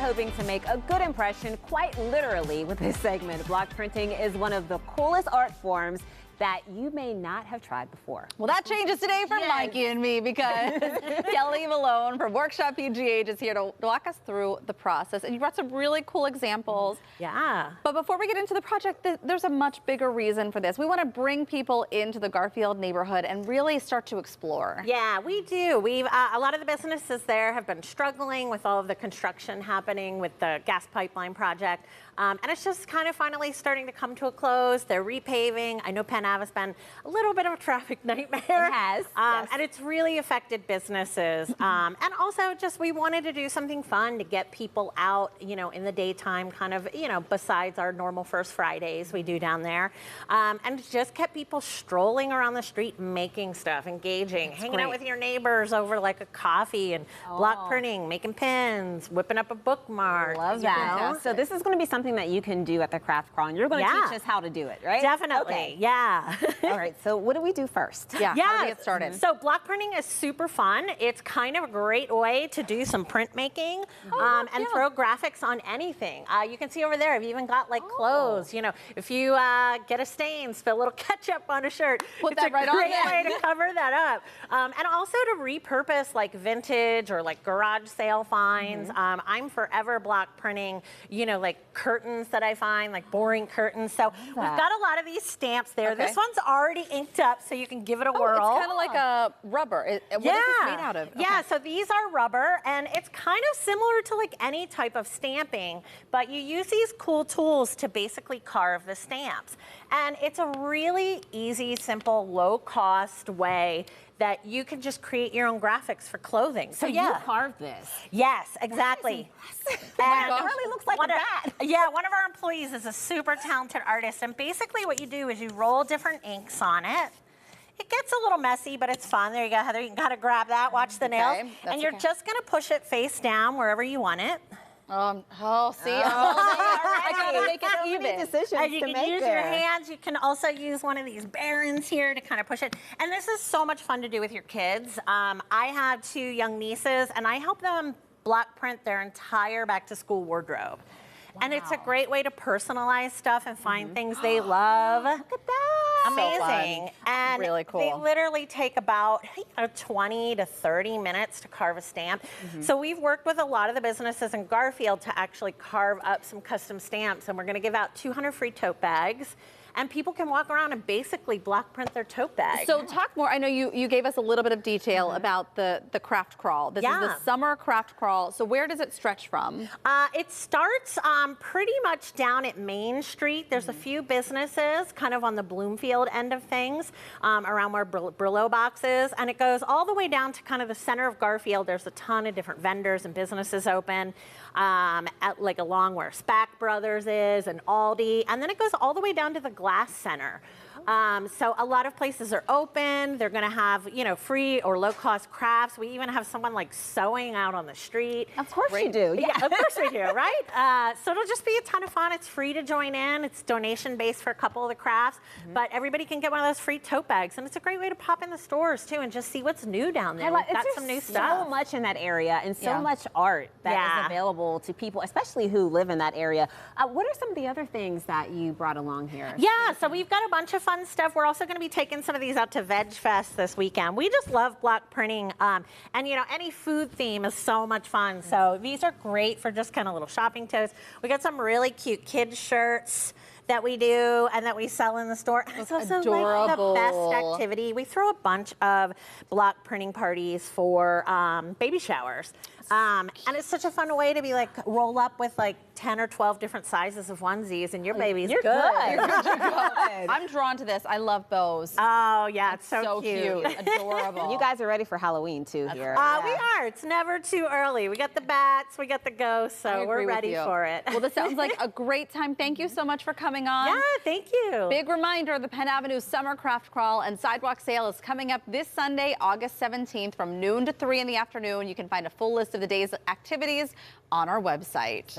hoping to make a good impression, quite literally, with this segment. Block printing is one of the coolest art forms that you may not have tried before. Well, that changes today for Mikey and me, because Kelly Malone from Workshop PGH is here to walk us through the process. And you brought some really cool examples. Yeah. But before we get into the project, there's a much bigger reason for this. We want to bring people into the Garfield neighborhood and really start to explore. Yeah, we do. A lot of the businesses there have been struggling with all of the construction happening with the gas pipeline project. And it's just kind of finally starting to come to a close. They're repaving. I know Penn has been a little bit of a traffic nightmare. It has, yes. And it's really affected businesses. And also just we wanted to do something fun to get people out, in the daytime, kind of, besides our normal First Fridays we do down there. And just kept people strolling around the street, making stuff, engaging, hanging out with your neighbors over like a coffee and block printing, making pins, whipping up a bookmark. Love that. So this is going to be something that you can do at the craft crawl, and you're going to teach us how to do it, right? Definitely. Okay. Yeah. All right. So what do we do first? Yeah. How do we get started? So block printing is super fun. It's kind of a great way to do some printmaking and throw graphics on anything. You can see over there, I've even got like clothes. If you get a stain, spill a little ketchup on a shirt. Put that right on there. It's a great way to cover that up. And also to repurpose like vintage or like garage sale finds. I'm forever block printing, like curtains that I find, like boring curtains. So we've got a lot of these stamps there. Okay. This one's already inked up, so you can give it a whirl. It's kind of like a rubber. What is this made out of? Yeah, so these are rubber, and it's kind of similar to like any type of stamping, but you use these cool tools to basically carve the stamps. And it's a really easy, simple, low-cost way that you can just create your own graphics for clothing. So you carved this? Yes, exactly. And it really looks like a bat. Yeah, one of our employees is a super talented artist, and basically what you do is you roll different inks on it. It gets a little messy, but it's fun. There you go, Heather. You gotta grab that, watch the nails. And you're just gonna push it face down wherever you want it. See, I gotta make it even. Decisions and you to can make use your hands. You can also use one of these barons here to kind of push it. And this is so much fun to do with your kids. I have 2 young nieces, and I help them block print their entire back-to-school wardrobe. Wow. And it's a great way to personalize stuff and find things they love. Look at that. Amazing. So and really cool. They literally take about 20 to 30 minutes to carve a stamp. So we've worked with a lot of the businesses in Garfield to actually carve up some custom stamps, and we're going to give out 200 free tote bags. And people can walk around and basically block print their tote bag. So talk more. I know you gave us a little bit of detail about the craft crawl. This is the summer craft crawl. So where does it stretch from? It starts pretty much down at Main Street. There's a few businesses kind of on the Bloomfield end of things, around where Brillo Box is. And it goes all the way down to kind of the center of Garfield. There's a ton of different vendors and businesses open, like along where Spack Brothers is and Aldi. And then it goes all the way down to the Glass Center. So a lot of places are open. They're going to have, free or low-cost crafts. We even have someone like sewing out on the street. Of course you do. Yeah, of course we do, right? So it'll just be a ton of fun. It's free to join in. It's donation-based for a couple of the crafts, but everybody can get one of those free tote bags, and it's a great way to pop in the stores too and just see what's new down there. We've got some new stuff. So much in that area, and so much art that is available to people, especially who live in that area. What are some of the other things that you brought along here? Yeah, so we've got a bunch of fun stuff. We're also going to be taking some of these out to Veg Fest this weekend. We just love block printing, and any food theme is so much fun. So these are great for just kind of little shopping totes. We got some really cute kids shirts that we do and that we sell in the store. It's also adorable. Like the best activity. We throw a bunch of block printing parties for baby showers. And it's such a fun way to be like roll up with like 10 or 12 different sizes of onesies, and your baby's good. I'm drawn to this. I love bows. Oh yeah, it's so cute. Adorable. You guys are ready for Halloween too here. We are. It's never too early. We got the bats, we got the ghosts, so we're ready for it. Well, this sounds like a great time. Thank you so much for coming on. Yeah, thank you. Big reminder, the Penn Avenue Summer Craft Crawl and Sidewalk Sale is coming up this Sunday, August 17th from noon to 3 in the afternoon. You can find a full list of the day's activities on our website.